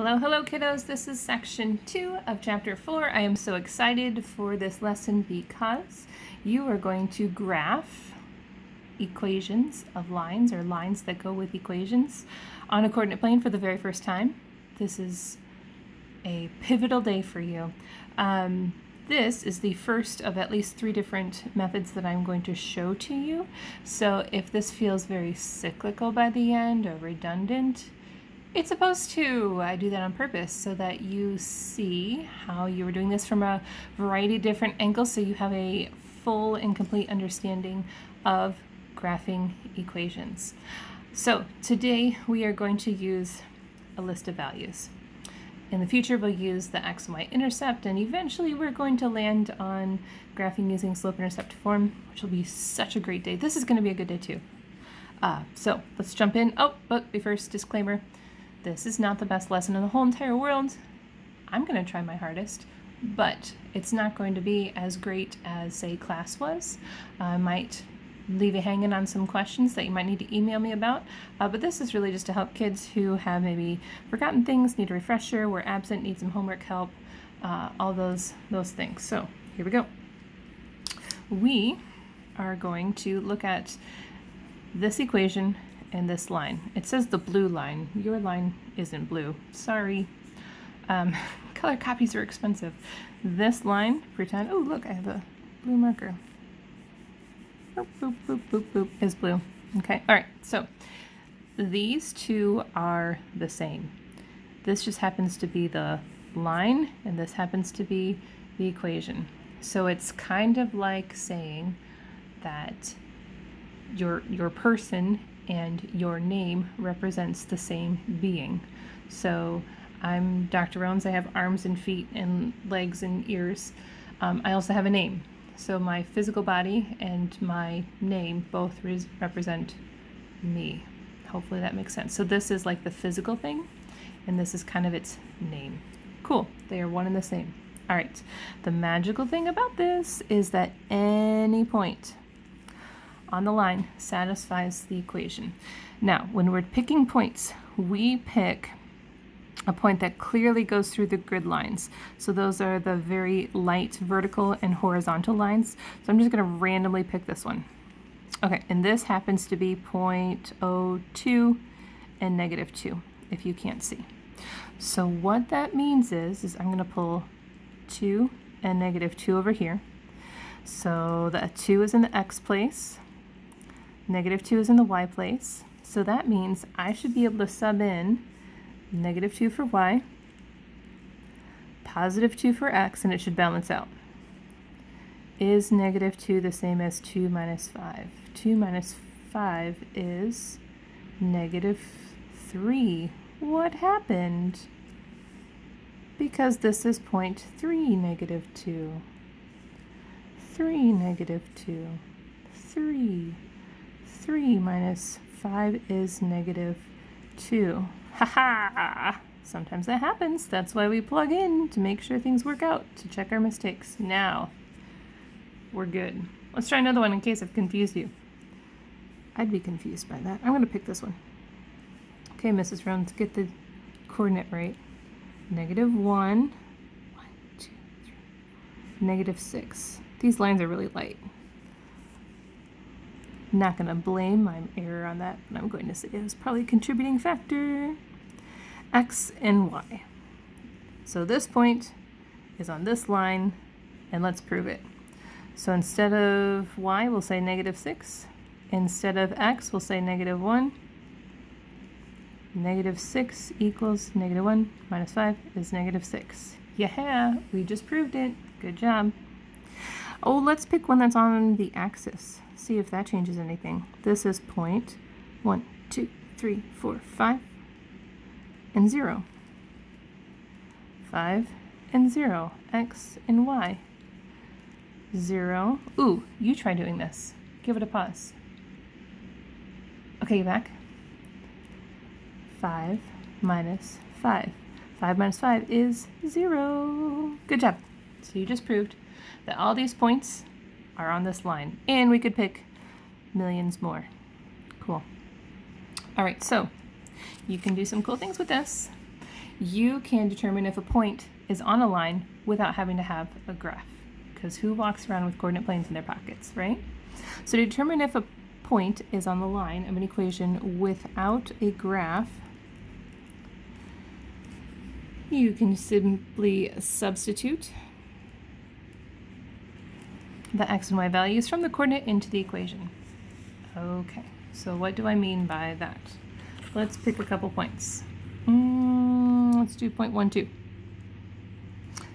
Hello kiddos, this is section 2 of chapter 4. I am so excited for this lesson because you are going to graph equations of lines or lines that go with equations on a coordinate plane for the very first time. This is a pivotal day for you. This is the first of at least 3 different methods that I'm going to show to you. So if this feels very cyclical by the end or redundant, it's supposed to. I do that on purpose so that you see how you are doing this from a variety of different angles so you have a full and complete understanding of graphing equations. So today we are going to use a list of values. In the future we'll use the x and y intercept, and eventually we're going to land on graphing using slope-intercept form, which will be such a great day. This is going to be a good day too. So let's jump in. But first, disclaimer. This is not the best lesson in the whole entire world. I'm going to try my hardest, but it's not going to be as great as, say, class was. I might leave you hanging on some questions that you might need to email me about, but this is really just to help kids who have maybe forgotten things, need a refresher, were absent, need some homework help, all those things. So here we go. We are going to look at this equation and this line. It says the blue line. Your line isn't blue. Sorry. Color copies are expensive. This line, pretend, oh look, I have a blue marker. Boop, boop, boop, boop, boop, is blue. Okay, all right, so these two are the same. This just happens to be the line, and this happens to be the equation. So it's kind of like saying that your person and your name represents the same being. So I'm Dr. Rones. I have arms and feet and legs and ears. I also have a name. So my physical body and my name both represent me. Hopefully that makes sense. So this is like the physical thing, and this is kind of its name. Cool. They are one and the same. All right. The magical thing about this is that any point on the line satisfies the equation. Now, when we're picking points, we pick a point that clearly goes through the grid lines. So those are the very light vertical and horizontal lines. So I'm just going to randomly pick this one. Okay, and this happens to be 0.02 and -2, if you can't see. So what that means is I'm going to pull 2 and -2 over here. So the 2 is in the x place. -2 is in the y place, so that means I should be able to sub in -2 for y, +2 for x, and it should balance out. Is -2 the same as 2 minus 5? 2 minus 5 is -3. What happened? Because this is 0.3 -2. 3 -2. 3. 3 minus 5 is -2. Ha! Sometimes that happens. That's why we plug in, to make sure things work out, to check our mistakes. Now, we're good. Let's try another one in case I've confused you. I'd be confused by that. I'm going to pick this one. Okay, Mrs. Rones, get the coordinate right. -1, 2, 3, -6. These lines are really light. Not going to blame my error on that, but I'm going to say it was probably a contributing factor. X and y. So this point is on this line, and let's prove it. So instead of y, we'll say -6. Instead of x, we'll say -1. -6 equals -1 minus 5 is -6. Yeah, we just proved it. Good job. Oh, let's pick one that's on the axis. See if that changes anything. This is 1, 2, 3, 4, 5, and 0. 5 and 0. X and y. 0. Ooh, you try doing this. Give it a pause. Okay, back. 5 minus 5. 5 minus 5 is 0. Good job. So you just proved that all these points are on this line, and we could pick millions more. Cool. All right, so you can do some cool things with this. you can determine if a point is on a line without having to have a graph, because who walks around with coordinate planes in their pockets, right? So to determine if a point is on the line of an equation without a graph, you can simply substitute the x and y values from the coordinate into the equation. Okay, so what do I mean by that? Let's pick a couple points. Let's do 0.12.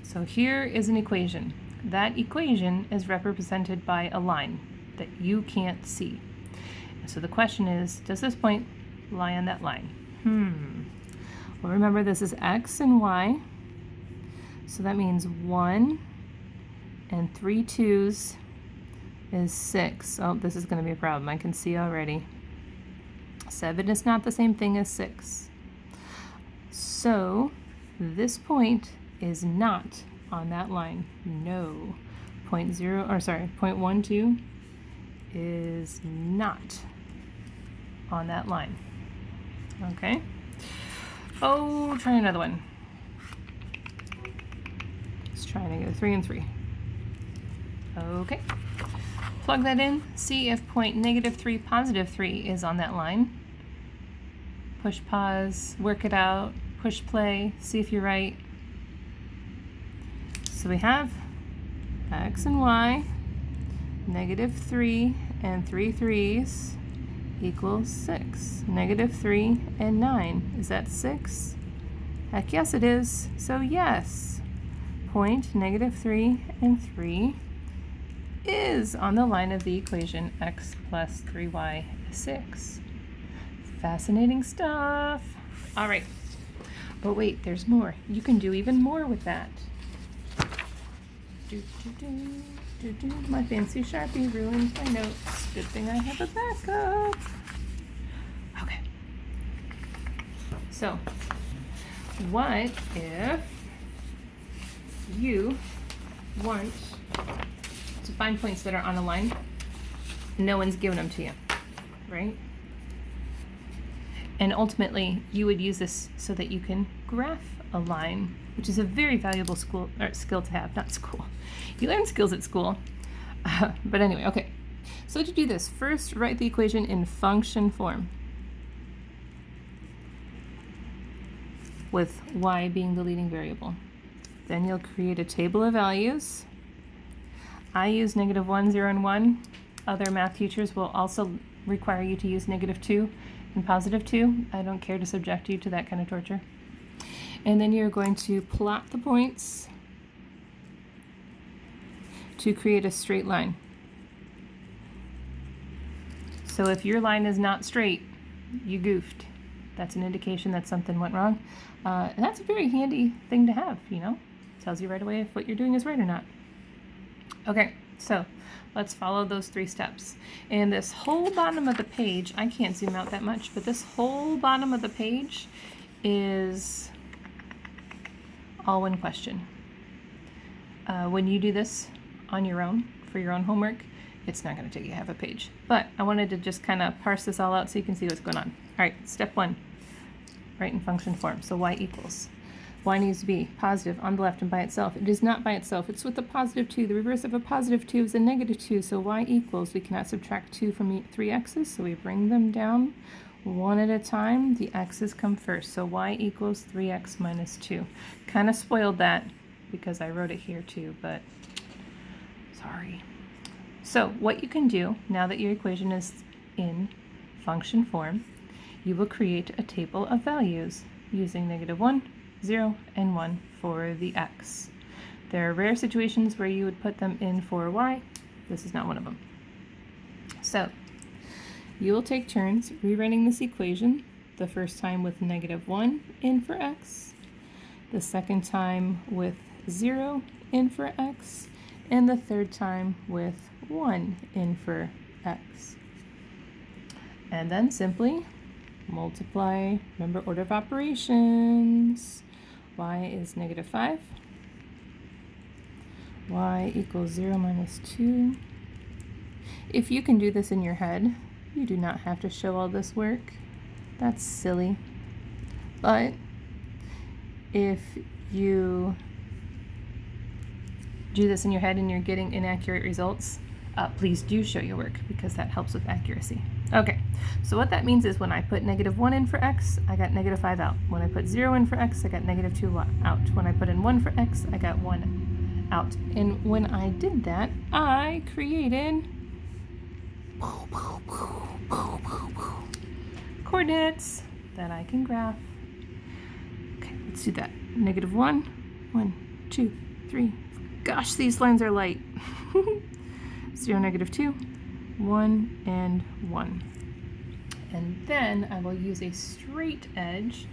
So here is an equation. That equation is represented by a line that you can't see. So the question is, does this point lie on that line? Well, remember this is x and y, so that means 1 and 3 2s is 6. Oh, this is going to be a problem. I can see already. 7 is not the same thing as 6. So this point is not on that line. No. 0.12 is not on that line. Okay. Oh, try another one. Let's try and get a 3 and 3. Okay. Plug that in. See if point -3, +3 is on that line. Push pause, work it out, push play, see if you're right. So we have x and y, -3 and 3 3s equals 6. -3 and 9. Is that 6? Heck yes it is. So yes, point -3 and 3 is on the line of the equation x plus 3y is 6. Fascinating stuff. All right. But wait, there's more. You can do even more with that. My fancy Sharpie ruined my notes. Good thing I have a backup. Okay. So, what if you want to find points that are on a line? No one's given them to you, right? And ultimately, you would use this so that you can graph a line, which is a very valuable skill to have, not school. You learn skills at school. But anyway, okay. So to do this, first write the equation in function form, with y being the leading variable. Then you'll create a table of values. I use -1, 0, and 1. Other math teachers will also require you to use -2 and +2. I don't care to subject you to that kind of torture. And then you're going to plot the points to create a straight line. So if your line is not straight, you goofed. That's an indication that something went wrong. And that's a very handy thing to have, you know? Tells you right away if what you're doing is right or not. Okay, so let's follow those 3 steps. And this whole bottom of the page, I can't zoom out that much, but this whole bottom of the page is all one question. When you do this on your own, for your own homework, it's not going to take you half a page. But I wanted to just kind of parse this all out so you can see what's going on. All right, step 1, write in function form. So y equals. Y needs to be positive on the left and by itself. It is not by itself. It's with a +2. The reverse of a +2 is a -2. So y equals, we cannot subtract 2 from 3 x's, so we bring them down one at a time. The x's come first. So y equals 3x minus 2. Kind of spoiled that because I wrote it here too, but sorry. So what you can do, now that your equation is in function form, you will create a table of values using -1, 0, and 1 for the x. There are rare situations where you would put them in for y. This is not one of them. So you will take turns rewriting this equation, the first time with -1 in for x, the second time with 0 in for x, and the third time with 1 in for x. And then simply multiply, remember order of operations. Y is -5. Y equals 0 minus 2. If you can do this in your head, you do not have to show all this work. That's silly. But if you do this in your head and you're getting inaccurate results, please do show your work because that helps with accuracy. Okay, so what that means is when I put -1 in for x, I got -5 out. When I put 0 in for x, I got -2 out. When I put in 1 for x, I got 1 out. And when I did that, I created coordinates that I can graph. Okay, let's do that. -1, 1, 2, 3. Gosh, these lines are light. 0, -2, 1, and 1. And then I will use a straight edge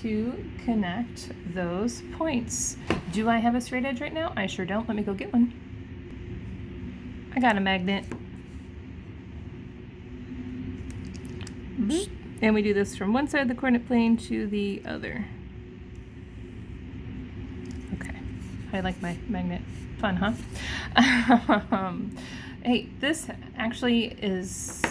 to connect those points. Do I have a straight edge right now? I sure don't. Let me go get one. I got a magnet. And we do this from one side of the coordinate plane to the other. Okay, I like my magnet. Fun, huh? Hey, this actually is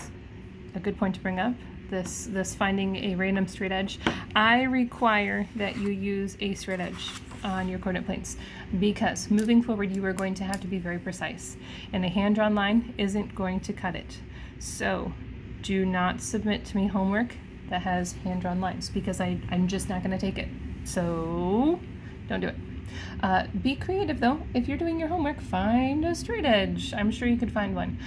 a good point to bring up. This finding a random straight edge. I require that you use a straight edge on your coordinate planes because moving forward you are going to have to be very precise, and a hand-drawn line isn't going to cut it. So do not submit to me homework that has hand-drawn lines because I'm just not going to take it. So don't do it. Be creative though. If you're doing your homework, find a straight edge. I'm sure you could find one.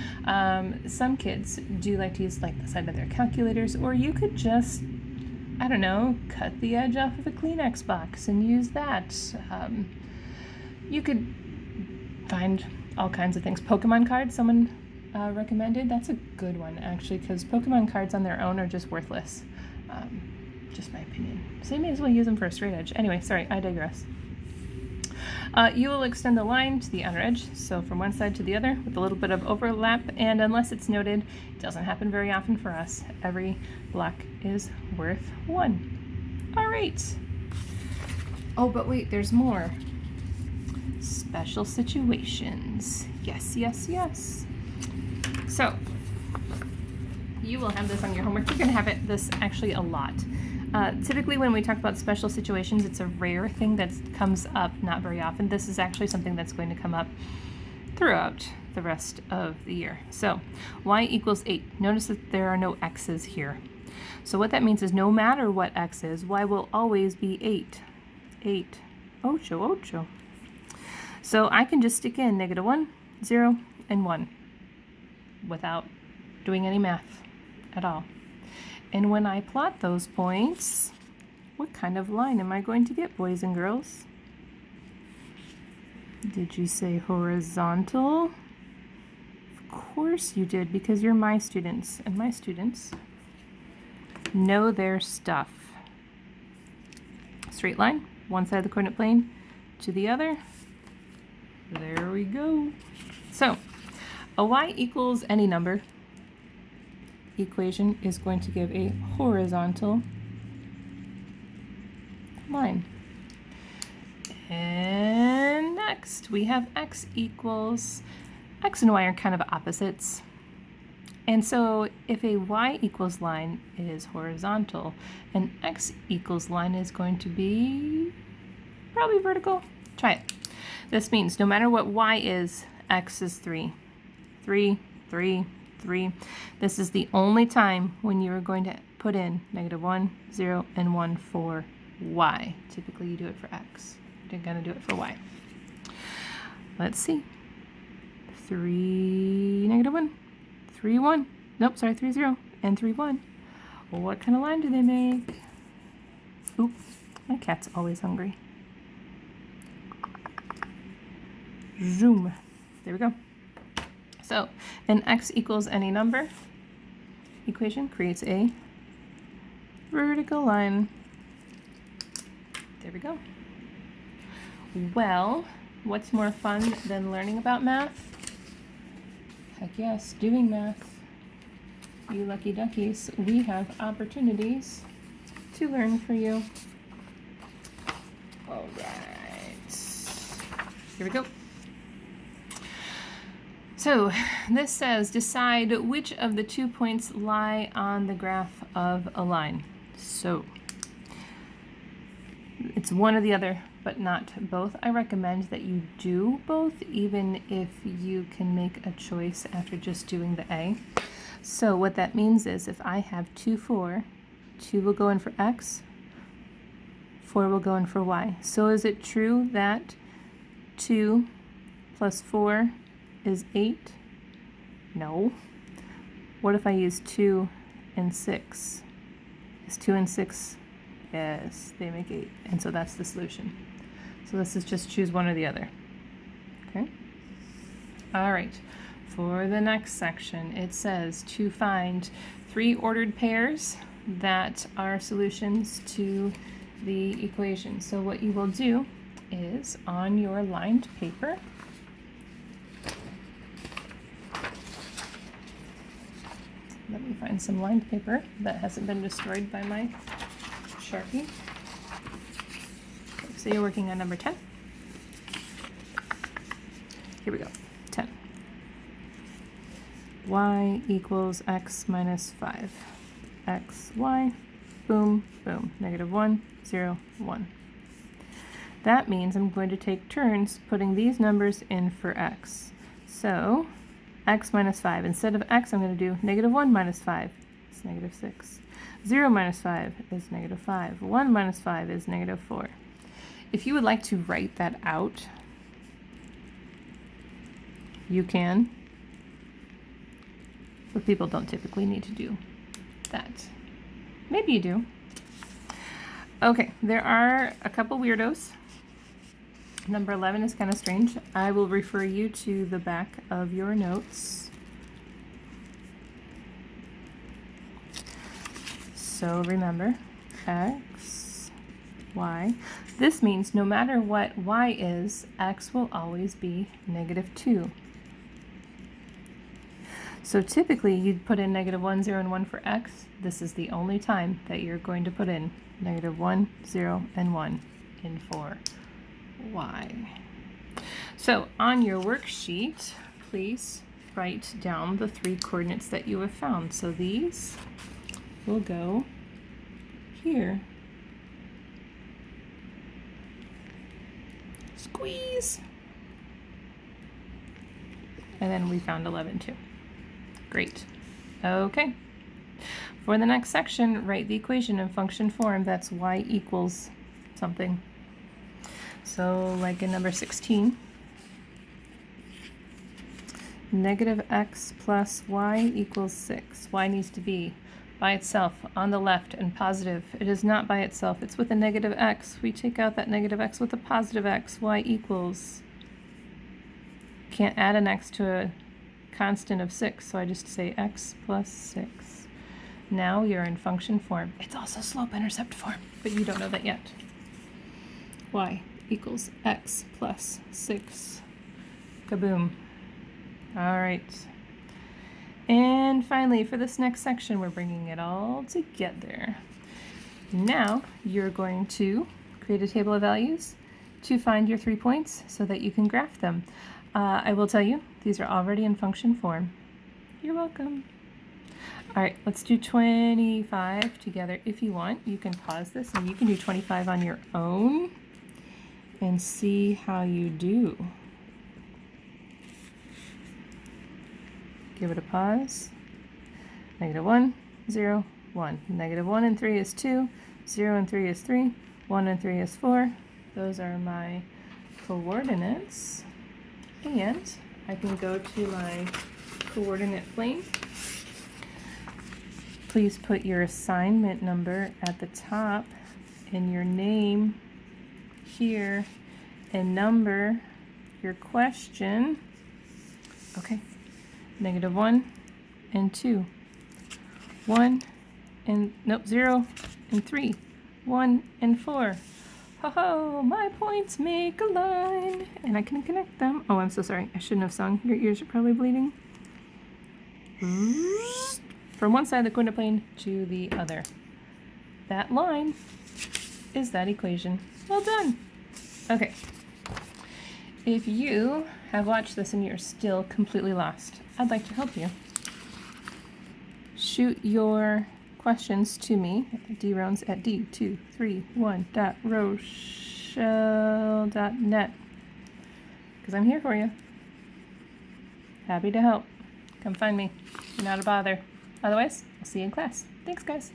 Some kids do like to use like the side of their calculators, or you could just, I don't know, cut the edge off of a Kleenex box and use that. You could find all kinds of things. Pokemon cards, someone recommended. That's a good one actually, because Pokemon cards on their own are just worthless. Just my opinion. So you may as well use them for a straight edge. Anyway, sorry, I digress. You will extend the line to the outer edge, so from one side to the other with a little bit of overlap, and unless it's noted, it doesn't happen very often for us. Every block is worth 1. All right. Oh, but wait, there's more. Special situations. Yes, yes, yes. So, you will have this on your homework. You're going to have this actually a lot. Typically when we talk about special situations, it's a rare thing that comes up not very often. This is actually something that's going to come up throughout the rest of the year. So y equals 8. Notice that there are no x's here. So what that means is no matter what x is, y will always be 8. 8. Ocho, ocho. So I can just stick in -1, 0, and 1 without doing any math at all. And when I plot those points, what kind of line am I going to get, boys and girls? Did you say horizontal? Of course you did, because you're my students, and my students know their stuff. Straight line, one side of the coordinate plane to the other. There we go. So, a y equals any number equation is going to give a horizontal line. And next we have x equals, x and y are kind of opposites. And so if a y equals line is horizontal, an x equals line is going to be probably vertical. Try it. This means no matter what y is, x is 3. 3, 3, 3. This is the only time when you are going to put in -1, 0, and 1 for y. Typically you do it for x. You're going to do it for y. Let's see. 3, -1, 3, 1. Nope, sorry, 3, 0, and 3, 1. Well, what kind of line do they make? Oop, my cat's always hungry. Zoom. There we go. So, an x equals any number equation creates a vertical line. There we go. Well, what's more fun than learning about math? Heck yes, doing math. You lucky duckies, we have opportunities to learn for you. All right. Here we go. So this says decide which of the 2 points lie on the graph of a line. So it's It's one or the other, but not both. I recommend that you do both, even if you can make a choice after just doing the A. So what that means is if I have 2, 4, 2 will go in for X, 4 will go in for Y. So is it true that 2 plus 4 is 8? No. What if I use 2 and 6? Is 2 and 6? Yes, they make 8. And so that's the solution. So this is just choose one or the other. Okay? All right. For the next section, it says to find 3 ordered pairs that are solutions to the equation. So what you will do is on your lined paper, let me find some lined paper that hasn't been destroyed by my Sharpie. Okay, so you're working on number 10. Here we go, 10. Y equals x minus 5. X, y, boom, boom, -1, 0, 1. That means I'm going to take turns putting these numbers in for x. So x minus 5. Instead of x, I'm going to do -1 minus 5. It's -6. 0 minus 5 is -5. 1 minus 5 is -4. If you would like to write that out, you can. But people don't typically need to do that. Maybe you do. Okay, there are a couple weirdos. Number 11 is kind of strange. I will refer you to the back of your notes. So remember, x, y. This means no matter what y is, x will always be -2. So typically you'd put in -1, 0, and 1 for x. This is the only time that you're going to put in -1, 0, and 1 in for y. So on your worksheet, please write down the 3 coordinates that you have found. So these will go here. Squeeze. And then we found 11 too. Great. Okay. For the next section, write the equation in function form. That's y equals something. So like in number 16, -x plus y equals 6. Y needs to be by itself on the left and positive. It is not by itself. It's with a -x. We take out that -x with a positive x. Y equals. Can't add an x to a constant of 6, so I just say x plus 6. Now you're in function form. It's also slope-intercept form, but you don't know that yet. Y equals x plus 6. Kaboom. All right. And finally, for this next section, we're bringing it all together. Now you're going to create a table of values to find your 3 points so that you can graph them. I will tell you, these are already in function form. You're welcome. All right, let's do 25 together. If you want, you can pause this and you can do 25 on your own and see how you do. Give it a pause. -1, 0, 1. -1 and 3 is 2. 0 and 3 is 3. 1 and 3 is 4. Those are my coordinates. And I can go to my coordinate plane. Please put your assignment number at the top and your name here and number your question. Okay. -1 and 2. 1 and, nope, 0 and 3. 1 and 4. Ho ho, my points make a line. And I can connect them. Oh, I'm so sorry. I shouldn't have sung. Your ears are probably bleeding. From one side of the coordinate plane to the other. That line is that equation. Well done. Okay. If you have watched this and you're still completely lost, I'd like to help you. Shoot your questions to me at drones at d231.rochelle.net, because I'm here for you. Happy to help. Come find me. You're not a bother. Otherwise, I'll see you in class. Thanks, guys.